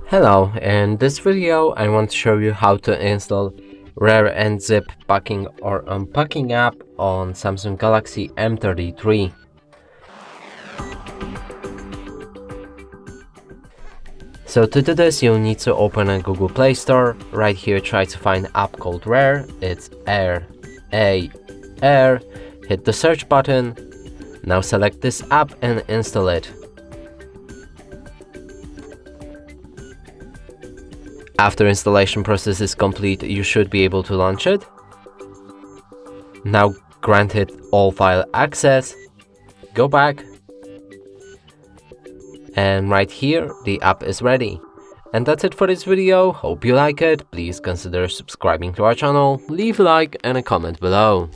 Hello, in this video I want to show you how to install RAR and zip packing or unpacking app on Samsung Galaxy M33. So to do this you'll need to open a Google Play Store. Right here try to find an app called RAR, it's RAR, hit the search button, now select this app and install it. After installation process is complete, you should be able to launch it. Now grant it all file access, go back, and right here the app is ready. And that's it for this video, hope you like it, please consider subscribing to our channel, leave a like and a comment below.